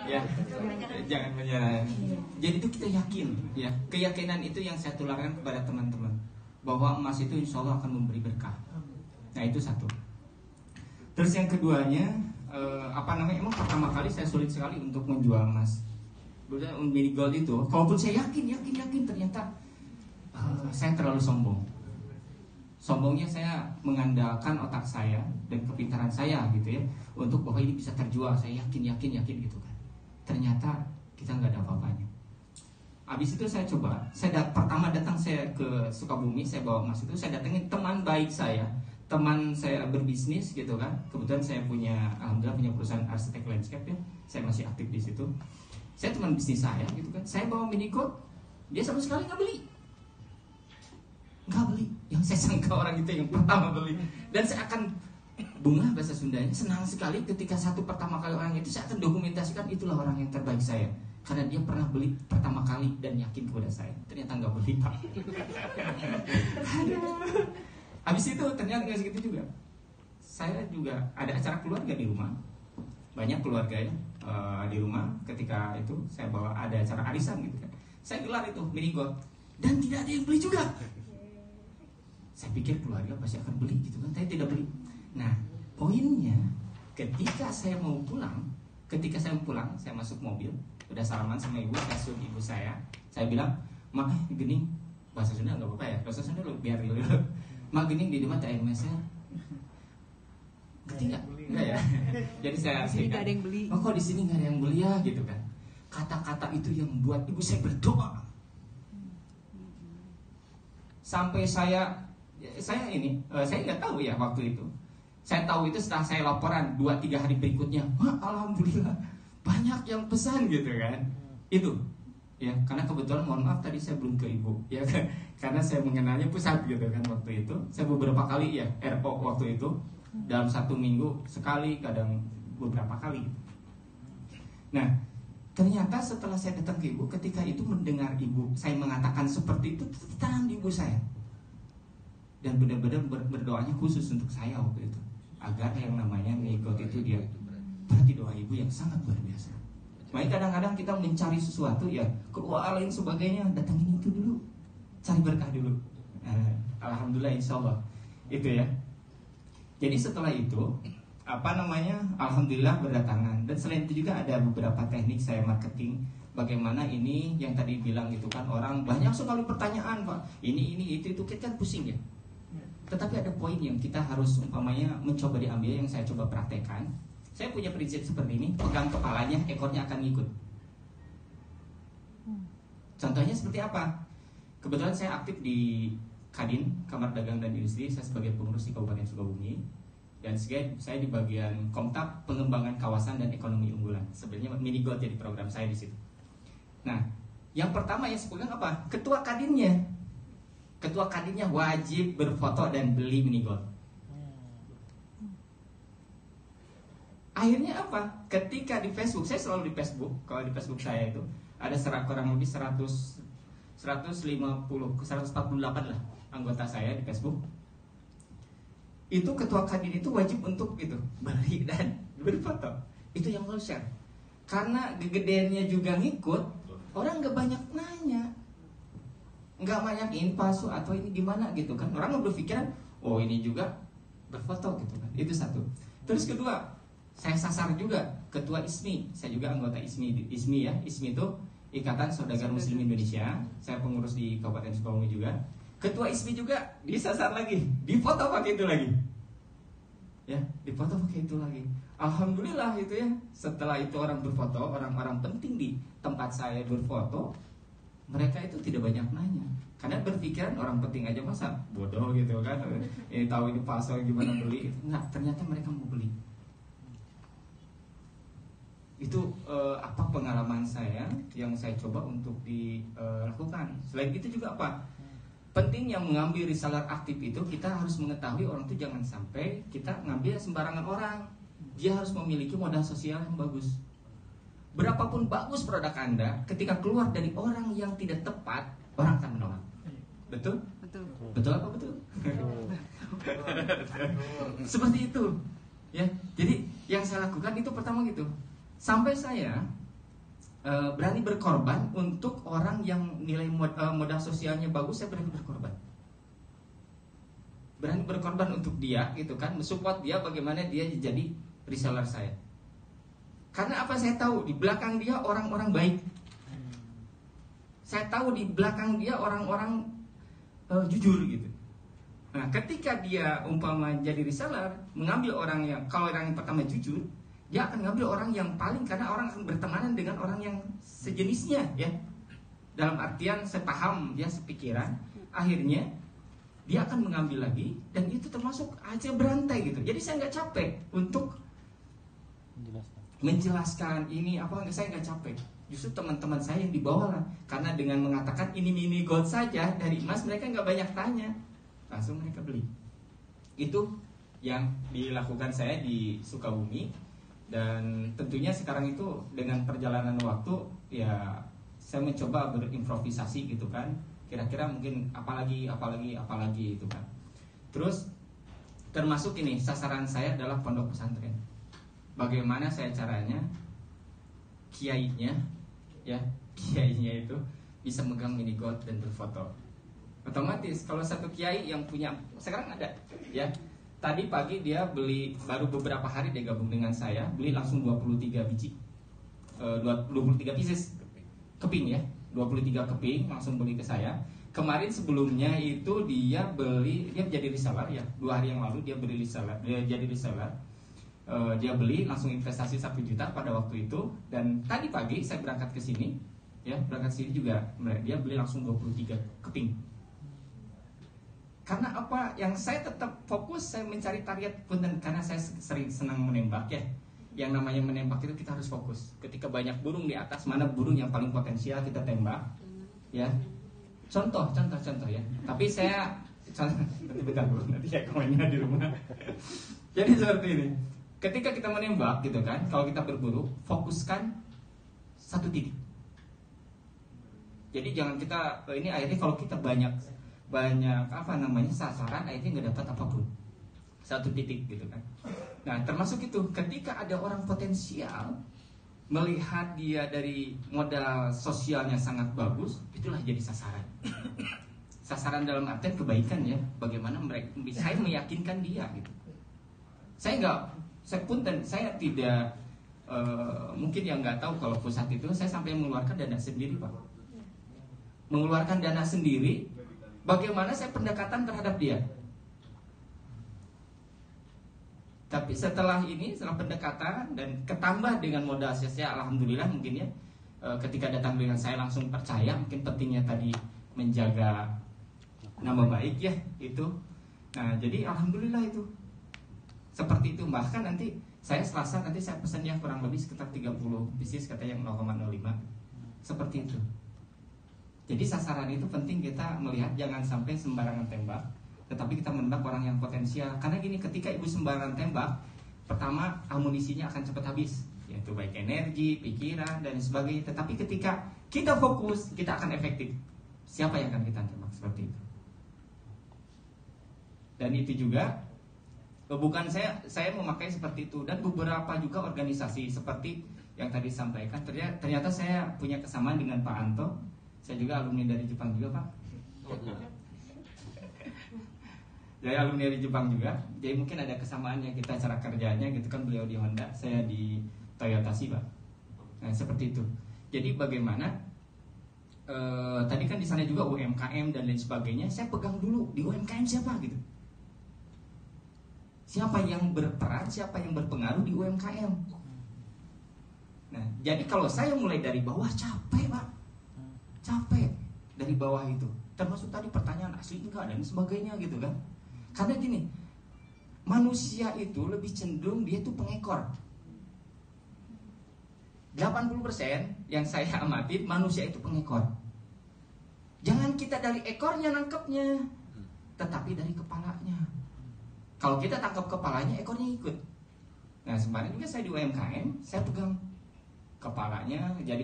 Ya, jangan menyerah. Jadi itu kita yakin, ya. Keyakinan itu yang saya tularkan kepada teman-teman bahwa emas itu insya Allah akan memberi berkah. Nah itu satu. Terus yang keduanya, emang pertama kali saya sulit sekali untuk menjual emas. Mini gold itu, kalaupun saya yakin, ternyata saya terlalu sombong. Sombongnya saya mengandalkan otak saya dan kepintaran saya gitu ya, untuk bahwa ini bisa terjual. Saya yakin gitu kan. Ternyata kita nggak ada apa-apanya. Habis itu saya coba, pertama datang saya ke Sukabumi, saya bawa emas itu, saya datangin teman baik saya, teman saya berbisnis gitu kan. Kebetulan saya alhamdulillah punya perusahaan arsitek landscape ya, saya masih aktif di situ. Saya teman bisnis saya gitu kan, saya bawa mini gold, dia sama sekali nggak beli. Yang saya sangka orang itu yang pertama beli. Dan saya akan bunga bahasa Sundanya, senang sekali ketika pertama kali orang itu saya akan dokumentasikan itulah orang yang terbaik saya, karena dia pernah beli pertama kali dan yakin kepada saya. Ternyata nggak beli Pak. Habis itu ternyata nggak segitu juga. Saya juga ada acara keluarga di rumah, banyak keluarga ya di rumah. Ketika itu saya bawa ada acara arisan gitu kan, saya gelar itu mini gold dan tidak ada yang beli juga. Saya pikir keluarga pasti akan beli gitu kan, saya tidak beli. Nah, poinnya ketika saya mau pulang, saya masuk mobil, udah salaman sama ibu, saya suruh ibu saya bilang, "Mak, gini, bahasa Sunda enggak apa-apa ya, bahasa Sunda lu biar dulu. Mak, gini di rumah air mesnya." Ngerti enggak? Enggak ya. Jadi saya enggak ada yang beli. "Oh, kok di sini enggak ada yang beli ya?" gitu kan. Kata-kata itu yang membuat ibu saya berdoa. Sampai saya nggak tahu ya waktu itu. Saya tahu itu setelah saya laporan 2-3 hari berikutnya. Alhamdulillah banyak yang pesan gitu kan. Itu ya, karena kebetulan mohon maaf tadi saya belum ke ibu ya kan? Karena saya mengenalnya pusat gitu kan waktu itu. Saya beberapa kali ya RO waktu itu, dalam 1 minggu sekali, kadang beberapa kali. Nah, ternyata setelah saya datang ke ibu, ketika itu mendengar ibu saya mengatakan seperti itu, tangan ibu saya. Dan benar-benar berdoanya khusus untuk saya waktu itu, agar yang namanya mini gold itu dia, berarti doa ibu yang sangat luar biasa. Makanya kadang-kadang kita mencari sesuatu ya, keuangan lain sebagainya, datangin itu dulu, cari berkah dulu. Alhamdulillah insyaallah itu ya. Jadi setelah itu alhamdulillah berdatangan. Dan selain itu juga ada beberapa teknik saya marketing. Bagaimana ini yang tadi bilang gitu kan, orang banyak sekali pertanyaan Pak, ini itu kita kan pusing ya. Tetapi ada poin yang kita harus mencoba diambil, yang saya coba praktekkan. Saya punya prinsip seperti ini, pegang kepalanya, ekornya akan ngikut. Contohnya seperti apa? Kebetulan saya aktif di Kadin, Kamar Dagang dan Industri, saya sebagai pengurus di Kabupaten Sukabumi. Dan saya di bagian Komtab Pengembangan Kawasan dan Ekonomi Unggulan. Sebenarnya mini gold jadi program saya di situ. Nah, yang pertama yang saya pegang apa? Ketua Kadinnya wajib berfoto dan beli mini gold. Akhirnya apa? Ketika di Facebook, saya selalu di Facebook. Kalau di Facebook saya itu ada kurang lebih 148 lah anggota saya di Facebook. Itu ketua Kadin itu wajib untuk beli dan berfoto. Itu yang mau share. Karena gedeannya juga ngikut, orang nggak banyak nanya, nggak banyak palsu atau ini gimana gitu kan. Orang berpikiran, oh ini juga berfoto gitu kan. Itu satu. Terus kedua, saya sasar juga ketua ISMI. Saya juga anggota ISMI ya. ISMI itu Ikatan Saudagar Muslim Indonesia. Saya pengurus di Kabupaten Sukabumi juga. Ketua ISMI juga disasar lagi, difoto pakai itu lagi. Ya, difoto pakai itu lagi. Alhamdulillah itu ya. Setelah itu orang berfoto, orang-orang penting di tempat saya berfoto, mereka itu tidak banyak nanya, karena berpikiran orang penting aja masa bodoh gitu kan. Tahu ini palsu gimana beli. Enggak, ternyata mereka mau beli. Itu pengalaman saya yang saya coba untuk dilakukan. Selain itu juga penting yang mengambil risalah aktif itu, kita harus mengetahui orang itu jangan sampai kita ngambil sembarangan orang. Dia harus memiliki modal sosial yang bagus. Berapapun bagus produk Anda, ketika keluar dari orang yang tidak tepat, orang akan menolak. Betul? Betul apa betul? Seperti itu. Ya, jadi yang saya lakukan itu pertama gitu. Sampai saya berani berkorban untuk orang yang nilai modal sosialnya bagus. Saya berani berkorban, berani berkorban untuk dia gitu kan, mensupport dia bagaimana dia jadi reseller saya. Karena apa? Saya tahu di belakang dia orang-orang baik. Saya tahu di belakang dia orang-orang jujur gitu. Nah, ketika dia umpama jadi reseller, mengambil orang yang, kalau orang yang pertama jujur, dia akan ngambil orang yang paling, karena orang akan bertemanan dengan orang yang sejenisnya ya. Dalam artian sepaham, dia sepikiran, akhirnya dia akan mengambil lagi, dan itu termasuk aja berantai gitu. Jadi saya nggak capek untuk menjelaskan ini apa, saya nggak capek. Justru teman-teman saya yang dibawa lah, karena dengan mengatakan ini mini gold saja dari emas, mereka nggak banyak tanya, langsung mereka beli. Itu yang dilakukan saya di Sukabumi. Dan tentunya sekarang itu dengan perjalanan waktu ya, saya mencoba berimprovisasi gitu kan, kira-kira mungkin apalagi itu kan. Terus termasuk ini, sasaran saya adalah pondok pesantren. Bagaimana saya caranya kiainya itu bisa megang mini gold dan berfoto. Otomatis kalau satu kiai yang punya, sekarang ada ya, tadi pagi dia beli, baru beberapa hari dia gabung dengan saya, beli langsung 23 biji 23 pieces keping ya, 23 keping langsung beli ke saya. Kemarin sebelumnya itu dia beli, dia jadi reseller ya, 2 hari yang lalu dia beli reseller, dia jadi reseller. Dia beli langsung investasi 1 juta pada waktu itu. Dan tadi pagi saya berangkat ke sini ya, berangkat sini juga dia beli langsung 23 keping. Karena apa? Yang saya tetap fokus, saya mencari target punten, karena saya sering senang menembak ya. Yang namanya menembak itu kita harus fokus. Ketika banyak burung di atas, mana burung yang paling potensial kita tembak ya. Contoh ya. Tapi saya bentar dulu, nanti ya komennya di rumah. Jadi seperti ini. Ketika kita menembak gitu kan, kalau kita berburu, fokuskan satu titik. Jadi jangan kita, ini akhirnya kalau kita banyak sasaran, akhirnya nggak dapat apapun. Satu titik gitu kan. Nah termasuk itu, ketika ada orang potensial, melihat dia dari modal sosialnya sangat bagus, itulah jadi sasaran. Sasaran dalam artian kebaikan ya. Bagaimana mereka, saya meyakinkan dia gitu. Saya tidak mungkin yang nggak tahu kalau pusat itu saya sampai mengeluarkan dana sendiri Pak. Mengeluarkan dana sendiri. Bagaimana saya pendekatan terhadap dia. Tapi setelah pendekatan dan ketambah dengan modal saya, alhamdulillah mungkin ya, ketika datang dengan saya langsung percaya. Mungkin pentingnya tadi menjaga nama baik ya itu. Nah jadi alhamdulillah itu seperti itu. Bahkan nanti saya Selasa nanti saya pesan yang kurang lebih sekitar 30 bisnis, katanya yang 0,05. Seperti itu. Jadi sasaran itu penting kita melihat, jangan sampai sembarangan tembak, tetapi kita menembak orang yang potensial. Karena gini, ketika ibu sembarangan tembak, pertama amunisinya akan cepat habis, yaitu baik energi, pikiran dan sebagainya. Tetapi ketika kita fokus, kita akan efektif. Siapa yang akan kita tembak? Seperti itu. Dan itu juga bukan saya memakai seperti itu, dan beberapa juga organisasi seperti yang tadi sampaikan. Ternyata saya punya kesamaan dengan Pak Anto. Saya juga alumni dari Jepang juga Pak. Saya alumni dari Jepang juga. Jadi mungkin ada kesamaannya kita cara kerjanya gitu kan. Beliau di Honda, saya di Toyota sih Pak. Nah seperti itu. Jadi bagaimana tadi kan di sana juga UMKM dan lain sebagainya. Saya pegang dulu di UMKM siapa gitu. Siapa yang berperan, siapa yang berpengaruh di UMKM. Nah, jadi kalau saya mulai dari bawah capek Pak. Capek dari bawah itu. Termasuk tadi pertanyaan asli enggak dan sebagainya gitu kan. Karena gini, manusia itu lebih cenderung dia tuh pengekor. 80% yang saya amati manusia itu pengekor. Jangan kita dari ekornya nangkepnya, tetapi dari kepalanya. Kalau kita tangkap kepalanya, ekornya ikut. Nah, kemarin juga saya di UMKM, saya pegang kepalanya, jadi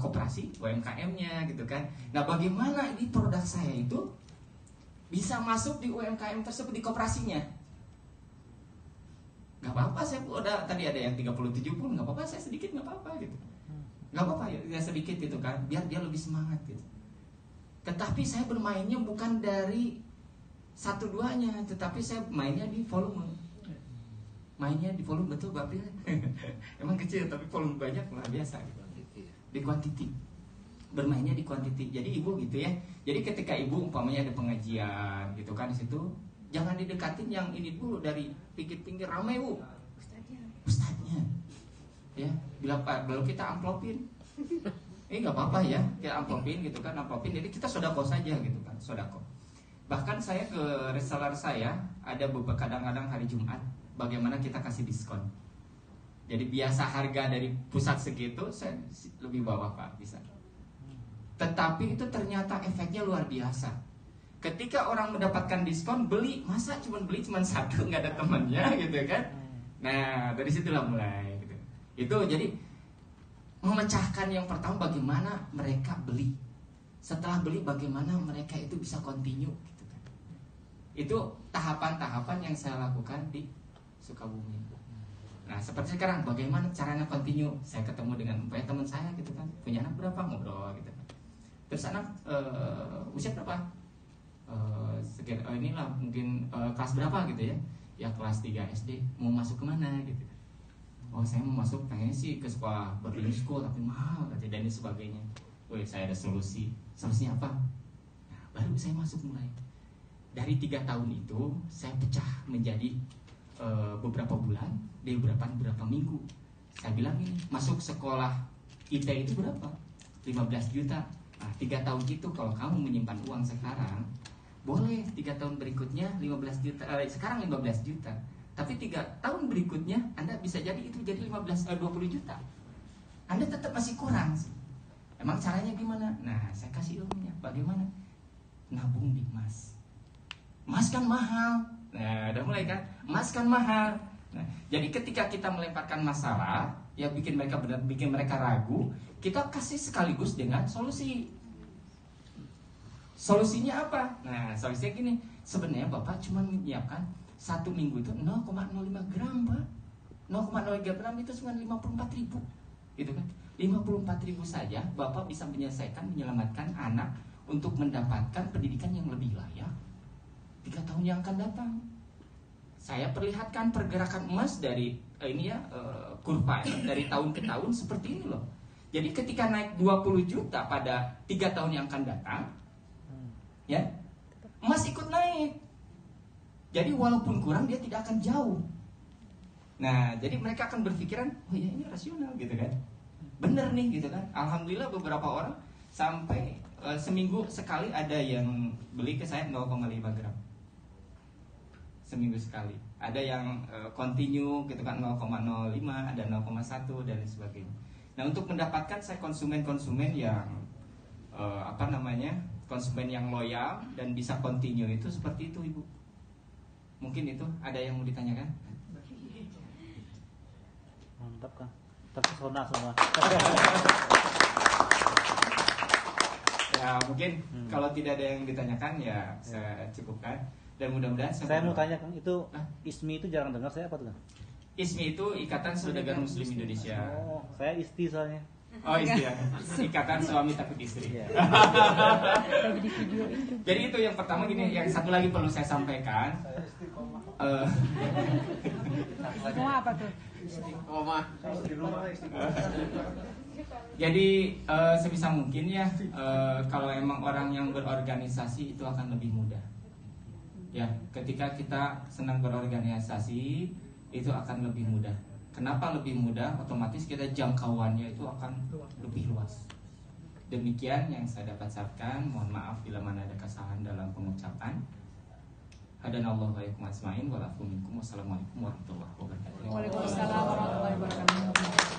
koperasi UMKM-nya gitu kan. Nah, bagaimana ini produk saya itu bisa masuk di UMKM tersebut, di koperasinya? Gak apa-apa, saya udah tadi ada yang 30-70, gak apa-apa, saya sedikit gak apa-apa gitu. nggak apa-apa ya sedikit itu kan, biar dia lebih semangat gitu. Tetapi saya bermainnya bukan dari satu duanya, tetapi saya mainnya di volume. Mainnya di volume, betul Bapak ya? Emang kecil tapi volume banyak, luar biasa gitu. Di quantity, bermainnya di quantity. Jadi ibu gitu ya, jadi ketika ibu umpamanya ada pengajian gitu kan di situ, jangan didekatin yang ini dulu dari pinggir-pinggir, ramai bu ustadznya ya, kalau kita amplopin nggak apa-apa ya, kita amplopin gitu kan, amplopin, jadi kita sodako saja gitu kan, sodako. Bahkan saya ke reseller saya ada beberapa, kadang-kadang hari Jumat, bagaimana kita kasih diskon. Jadi biasa harga dari pusat segitu, saya lebih bawah Pak, bisa. Tetapi itu ternyata efeknya luar biasa. Ketika orang mendapatkan diskon, beli, masa beli cuma satu, nggak ada temannya gitu kan. Nah dari situlah mulai gitu. Itu jadi memecahkan yang pertama, bagaimana mereka beli. Setelah beli, bagaimana mereka itu bisa continue gitu kan. Itu tahapan-tahapan yang saya lakukan di Sukabumi. Nah seperti sekarang, bagaimana caranya continue? Saya ketemu dengan teman saya gitu kan, punya anak berapa, ngobrol gitu kan. Terus anak usia berapa? Inilah mungkin kelas berapa gitu ya? Ya kelas 3 SD. Mau masuk kemana gitu? Oh saya mau masuk, pengennya sih ke sekolah boarding school tapi mahal dan sebagainya. Wih, saya ada solusi. Solusinya apa? Nah, baru saya masuk mulai. Dari 3 tahun itu saya pecah menjadi beberapa bulan, di beberapa minggu. Saya bilang ini, masuk sekolah IT itu berapa? 15 juta. Nah, 3 tahun itu kalau kamu menyimpan uang sekarang, boleh 3 tahun berikutnya 15 juta. Sekarang 15 juta. Tapi 3 tahun berikutnya Anda bisa jadi itu jadi 20 juta. Anda tetap masih kurang. Emang caranya gimana? Nah, saya kasih ilmunya. Bagaimana? Nabung di emas. Emas kan mahal. Nah, udah mulai kan? Emas kan mahal. Nah, jadi ketika kita melemparkan masalah, ya bikin mereka ragu, kita kasih sekaligus dengan solusi. Solusinya apa? Nah, solusinya gini. Sebenarnya Bapak cuma menyiapkan 1 minggu itu 0,05 gram, Pak. 0,03 gram itu cuma 54.000. Gitu kan? 54.000 saja Bapak bisa menyelamatkan anak untuk mendapatkan pendidikan yang lebih layak 3 tahun yang akan datang. Saya perlihatkan pergerakan emas dari kurva dari tahun ke tahun seperti ini loh. Jadi ketika naik 20 juta pada 3 tahun yang akan datang, ya, emas ikut naik. Jadi walaupun kurang dia tidak akan jauh. Nah, jadi mereka akan berpikiran, oh ya ini rasional gitu kan. Bener nih gitu kan. Alhamdulillah beberapa orang sampai seminggu sekali ada yang beli ke saya 0,5 gram. Seminggu sekali. Ada yang continue gitu kan 0,05, ada 0,1 dan sebagainya. Nah, untuk mendapatkan saya konsumen-konsumen yang konsumen yang loyal dan bisa continue itu seperti itu, Ibu. Mungkin itu ada yang mau ditanyakan? Mantap Kang, terpesona semua. Ya mungkin kalau tidak ada yang ditanyakan ya saya cukupkan. Dan mudah-mudahan saya mau tanya Kang, itu ISMI itu jarang dengar saya apa tuh Kang? ISMI itu Ikatan Saudagar Muslim Indonesia. Oh, saya ISTI soalnya. Oh iya, Ikatan Suami Takut Istri. Jadi itu yang pertama gini, yang satu lagi perlu saya sampaikan. Mau apa tuh? Jadi sebisa mungkin ya kalau emang orang yang berorganisasi itu akan lebih mudah. Ya, ketika kita senang berorganisasi itu akan lebih mudah. Kenapa lebih mudah? Otomatis kita jangkauannya itu akan lebih luas. Demikian yang saya dapat sampaikan. Mohon maaf bila mana ada kesalahan dalam pengucapan. Hadanallahu wa iyyakum ajmain. Wassalamualaikum warahmatullahi wabarakatuh. Waalaikumsalam warahmatullahi wabarakatuh.